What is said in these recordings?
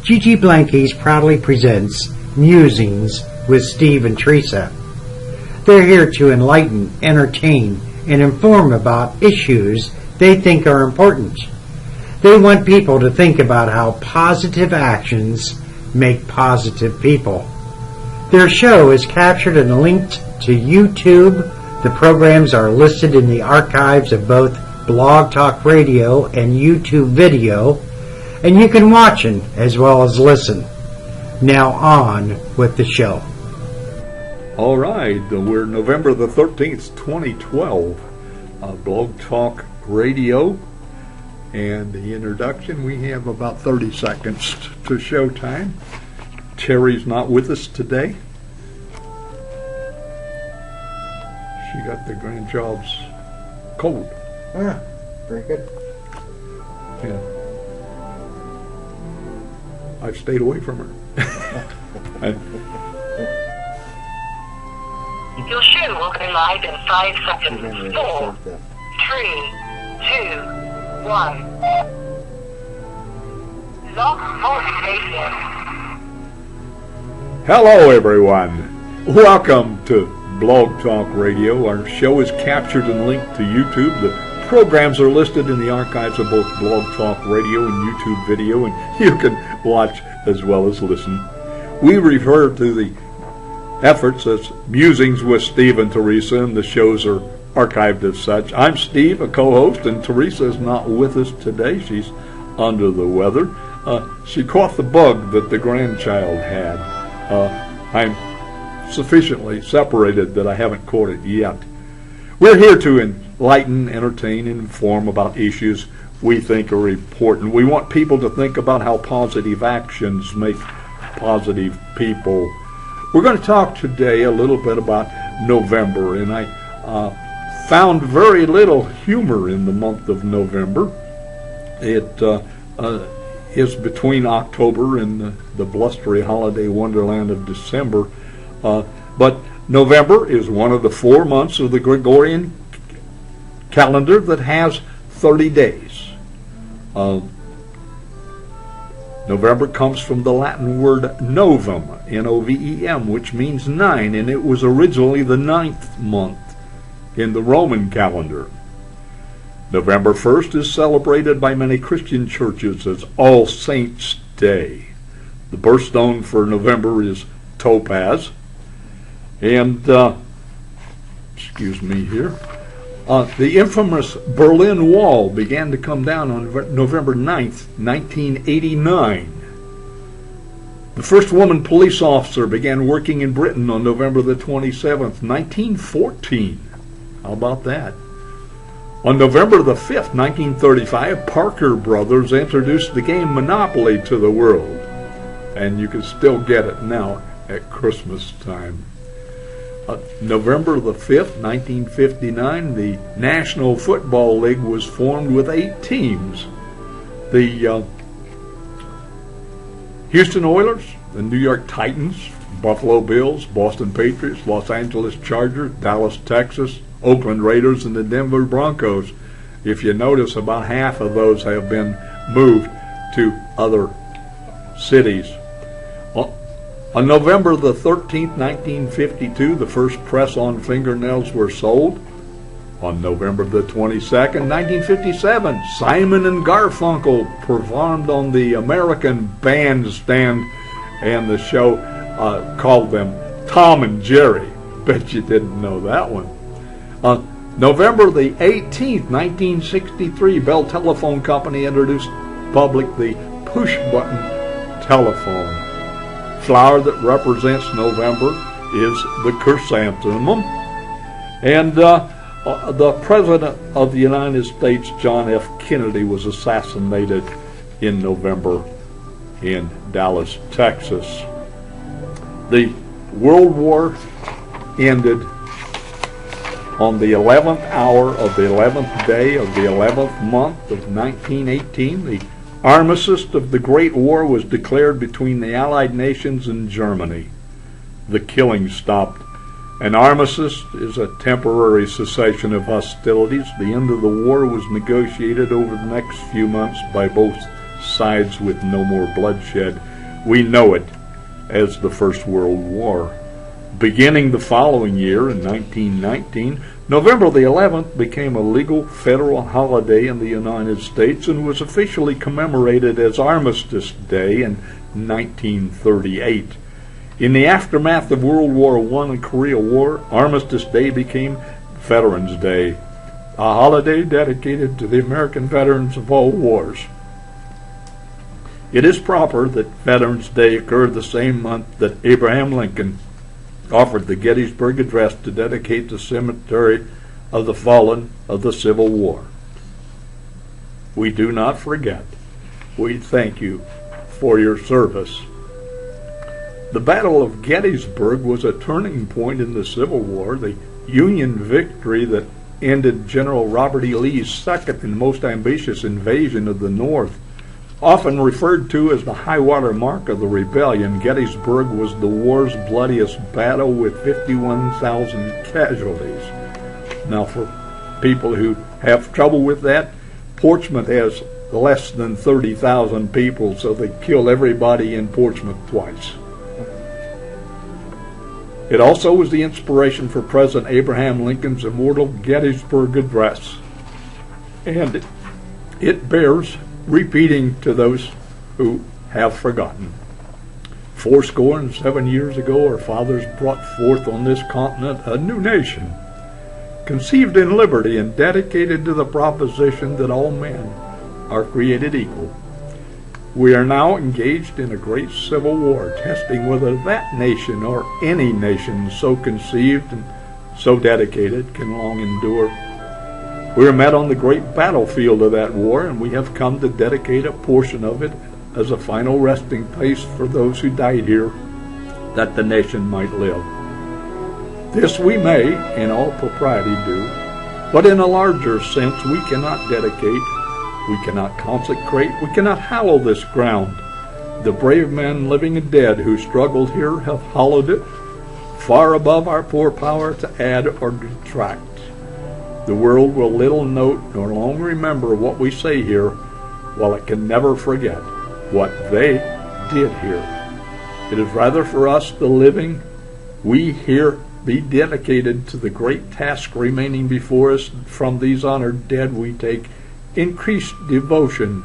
Gigi Blankies proudly presents Musings with Steve and Teresa. They're here to enlighten, entertain, and inform about issues they think are important. They want people to think about how positive actions make positive people. Their show is captured and linked to YouTube. The programs are listed in the archives of both Blog Talk Radio and YouTube video, and you can watch it as well as listen. Now on with the show. All right, we're November the 13th, 2012, Blog Talk Radio, and the introduction, we have about 30 seconds to showtime. Terry's not with us today. She got the grandchild's cold. Ah, very good. Yeah. I've stayed away from her. Your show will go live in 5 seconds. 4, 3, 2, 1. Log Talk Radio. Hello, everyone. Welcome to Blog Talk Radio. Our show is captured and linked to YouTube. The programs are listed in the archives of both Blog Talk Radio and YouTube video, and you can watch as well as listen. We refer to the efforts as Musings with Steve and Teresa, and the shows are archived as such. I'm Steve, a co-host, and Teresa is not with us today. She's under the weather. She caught the bug that the grandchild had. I'm sufficiently separated that I haven't caught it yet. We're here to enlighten, entertain, and inform about issues we think are important. We want people to think about how positive actions make positive people. We're going to talk today a little bit about November, and I found very little humor in the month of November. It is between October and the blustery holiday wonderland of December. But November is one of the 4 months of the Gregorian calendar that has 30 days. November comes from the Latin word novum, N-O-V-E-M, which means 9, and it was originally the 9th month in the Roman calendar. November 1st is celebrated by many Christian churches as All Saints' Day. The birthstone for November is topaz. And, excuse me here, the infamous Berlin Wall began to come down on November 9th, 1989. The first woman police officer began working in Britain on November the 27th, 1914. How about that? On November the 5th, 1935, Parker Brothers introduced the game Monopoly to the world. And you can still get it now at Christmas time. November the 5th, 1959, the National Football League was formed with 8 teams. The Houston Oilers, the New York Titans, Buffalo Bills, Boston Patriots, Los Angeles Chargers, Dallas, Texas, Oakland Raiders, and the Denver Broncos. If you notice, about half of those have been moved to other cities. On November the 13th, 1952, the first press-on fingernails were sold. On November the 22nd, 1957, Simon and Garfunkel performed on the American Bandstand, and the show called them Tom and Jerry. Bet you didn't know that one. November the 18th, 1963, Bell Telephone Company introduced public the push-button telephone. Flower that represents November is the chrysanthemum. And the President of the United States, John F. Kennedy, was assassinated in November in Dallas, Texas. The World War ended on the 11th hour of the 11th day of the 11th month of 1918. The armistice of the Great War was declared between the Allied nations and Germany. The killing stopped. An armistice is a temporary cessation of hostilities. The end of the war was negotiated over the next few months by both sides with no more bloodshed. We know it as the First World War. Beginning the following year, in 1919, November the 11th became a legal federal holiday in the United States and was officially commemorated as Armistice Day in 1938. In the aftermath of World War I and Korea War, Armistice Day became Veterans Day, a holiday dedicated to the American veterans of all wars. It is proper that Veterans Day occurred the same month that Abraham Lincoln offered the Gettysburg Address to dedicate the cemetery of the fallen of the Civil War. We do not forget. We thank you for your service. The Battle of Gettysburg was a turning point in the Civil War, the Union victory that ended General Robert E. Lee's second and most ambitious invasion of the North. Often referred to as the high-water mark of the rebellion, Gettysburg was the war's bloodiest battle with 51,000 casualties. Now, for people who have trouble with that, Portsmouth has less than 30,000 people, so they killed everybody in Portsmouth twice. It also was the inspiration for President Abraham Lincoln's immortal Gettysburg Address, and it bears repeating to those who have forgotten. 77 years ago, our fathers brought forth on this continent a new nation, conceived in liberty and dedicated to the proposition that all men are created equal. We are now engaged in a great civil war, testing whether that nation or any nation so conceived and so dedicated can long endure. We are met on the great battlefield of that war, and we have come to dedicate a portion of it as a final resting place for those who died here, that the nation might live. This we may, in all propriety, do, but in a larger sense we cannot dedicate, we cannot consecrate, we cannot hallow this ground. The brave men, living and dead, who struggled here have hallowed it, far above our poor power to add or detract. The world will little note nor long remember what we say here, while it can never forget what they did here. It is rather for us, the living, we here be dedicated to the great task remaining before us. From these honored dead we take increased devotion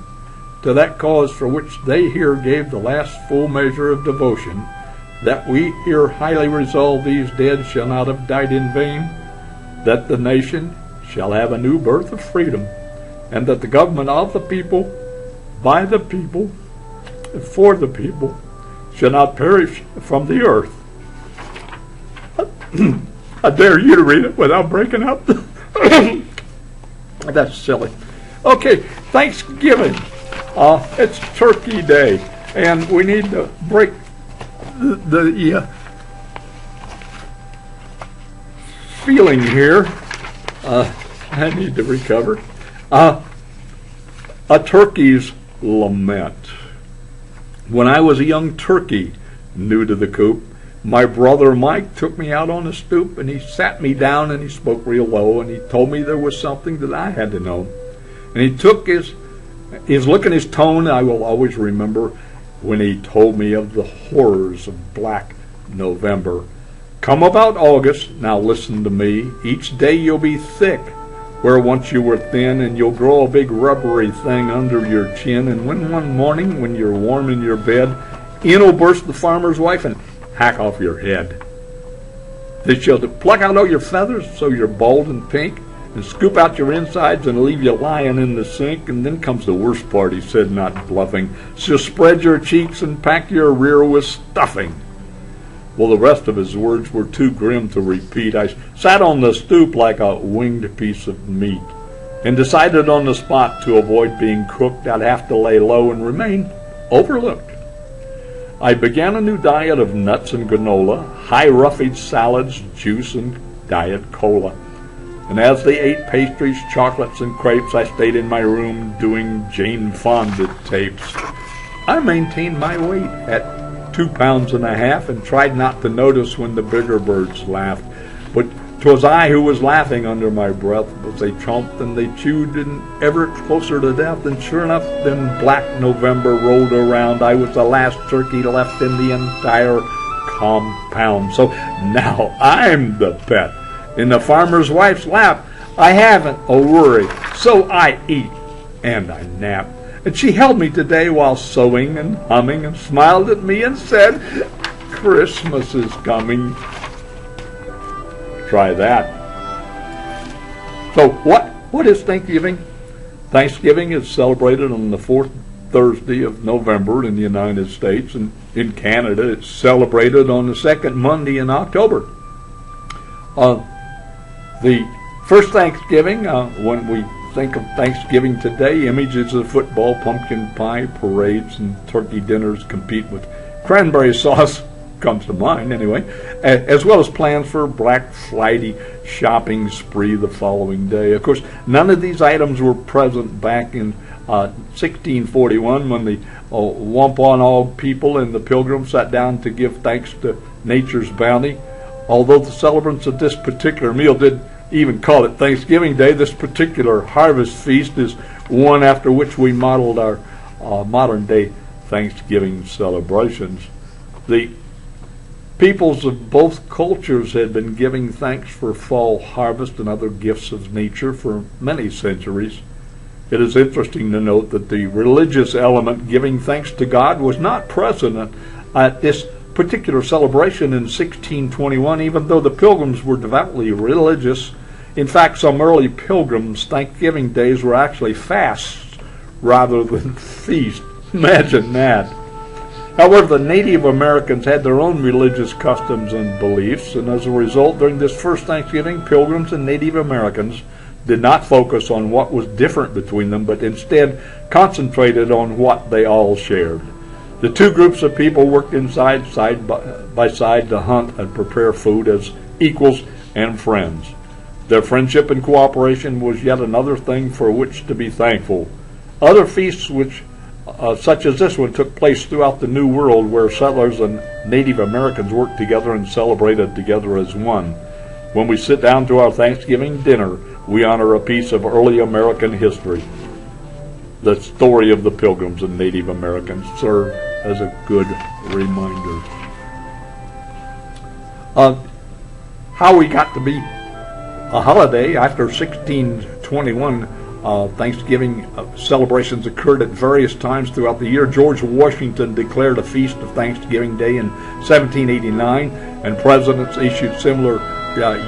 to that cause for which they here gave the last full measure of devotion, that we here highly resolve these dead shall not have died in vain, that the nation shall have a new birth of freedom, and that the government of the people, by the people, and for the people, shall not perish from the earth. I dare you to read it without breaking up. That's silly. Okay, Thanksgiving. It's Turkey Day, and we need to break the feeling here. I need to recover. A turkey's lament. When I was a young turkey, new to the coop, my brother Mike took me out on the stoop, and he sat me down, and he spoke real low, and he told me there was something that I had to know. And he took his look and his tone, I will always remember, when he told me of the horrors of black November. Come about August, now listen to me, each day you'll be thick, where once you were thin, and you'll grow a big rubbery thing under your chin, and when one morning, when you're warm in your bed, in'll burst the farmer's wife and hack off your head. Then she'll pluck out all your feathers so you're bald and pink, and scoop out your insides and leave you lying in the sink. And then comes the worst part, he said, not bluffing. She'll spread your cheeks and pack your rear with stuffing. Well, the rest of his words were too grim to repeat. I sat on the stoop like a winged piece of meat, and decided on the spot to avoid being cooked, I'd have to lay low and remain overlooked. I began a new diet of nuts and granola, high roughage salads, juice, and diet cola. And as they ate pastries, chocolates, and crepes, I stayed in my room doing Jane Fonda tapes. I maintained my weight at 2.5 pounds and tried not to notice when the bigger birds laughed. But 'Twas I who was laughing under my breath as they chomped and they chewed and ever closer to death. And sure enough, then black November rolled around. I was the last turkey left in the entire compound. So now I'm the pet in the farmer's wife's lap. I haven't a worry, so I eat and I nap. And she held me today while sewing and humming and smiled at me and said, Christmas is coming. Try that. So what is Thanksgiving? Thanksgiving is celebrated on the fourth Thursday of November in the United States, and in Canada it's celebrated on the second Monday in October. The first Thanksgiving, when we think of Thanksgiving today, images of football, pumpkin pie, parades, and turkey dinners compete with cranberry sauce comes to mind anyway, as well as plans for a Black Friday shopping spree the following day. Of course, none of these items were present back in 1641 when the Wampanoag people and the Pilgrims sat down to give thanks to nature's bounty. Although the celebrants of this particular meal did even call it Thanksgiving Day, this particular harvest feast is one after which we modeled our modern-day Thanksgiving celebrations. The peoples of both cultures had been giving thanks for fall harvest and other gifts of nature for many centuries. It is interesting to note that the religious element, giving thanks to God, was not present at this particular celebration in 1621, even though the Pilgrims were devoutly religious. In fact, some early Pilgrims' Thanksgiving days were actually fasts rather than feasts. Imagine that. However, the Native Americans had their own religious customs and beliefs, and as a result, during this first Thanksgiving, Pilgrims and Native Americans did not focus on what was different between them, but instead concentrated on what they all shared. The two groups of people worked side by side to hunt and prepare food as equals and friends. Their friendship and cooperation was yet another thing for which to be thankful. Other feasts such as this one took place throughout the New World, where settlers and Native Americans worked together and celebrated together as one. When we sit down to our Thanksgiving dinner, we honor a piece of early American history. The story of the Pilgrims and Native Americans serve as a good reminder. How we got to be a holiday after 1621. Thanksgiving celebrations occurred at various times throughout the year. George Washington declared a feast of Thanksgiving Day in 1789, and presidents issued similar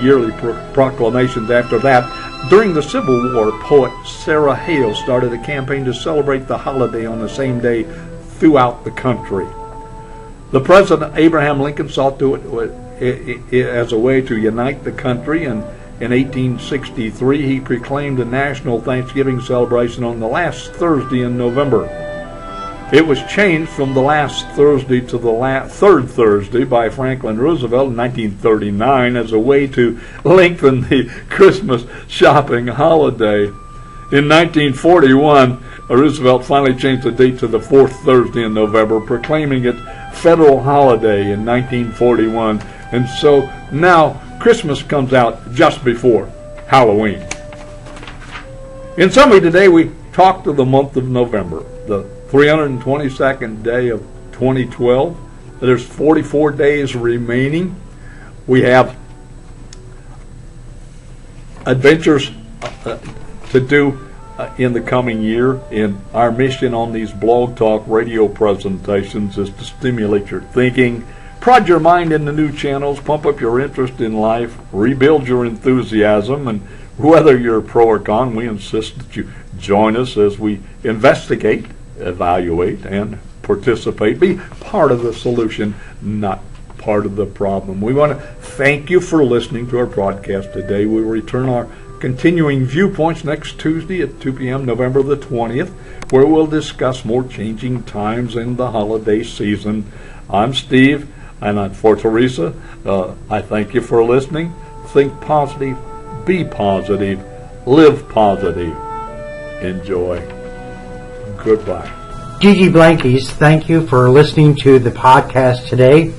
yearly proclamations after that. During the Civil War, poet Sarah Hale started a campaign to celebrate the holiday on the same day throughout the country. The President Abraham Lincoln sought to it as a way to unite the country, and in 1863, he proclaimed a national Thanksgiving celebration on the last Thursday in November. It was changed from the last Thursday to the third Thursday by Franklin Roosevelt in 1939 as a way to lengthen the Christmas shopping holiday. In 1941, Roosevelt finally changed the date to the fourth Thursday in November, proclaiming it federal holiday in 1941. And so now Christmas comes out just before Halloween. In summary, today we talked of the month of November, the 322nd day of 2012. There's 44 days remaining. We have adventures to do in the coming year. In our mission on these Blog Talk radio presentations is to stimulate your thinking, prod your mind into new channels, pump up your interest in life, rebuild your enthusiasm, and whether you're pro or con, we insist that you join us as we investigate, evaluate, and participate. Be part of the solution, not part of the problem. We want to thank you for listening to our broadcast today. We will return our continuing viewpoints next Tuesday at 2 p.m. November the 20th, where we'll discuss more changing times in the holiday season. I'm Steve, and for Teresa, I thank you for listening. Think positive, be positive, live positive. Enjoy. Goodbye. Gigi Blankies, thank you for listening to the podcast today.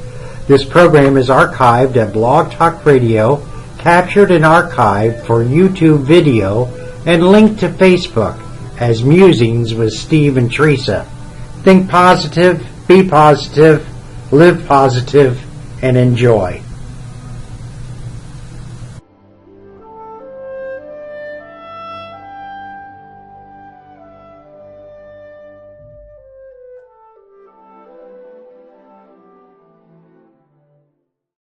This program is archived at Blog Talk Radio captured and archived for YouTube video, and linked to Facebook as Musings with Steve and Teresa. Think positive, be positive, live positive, and enjoy.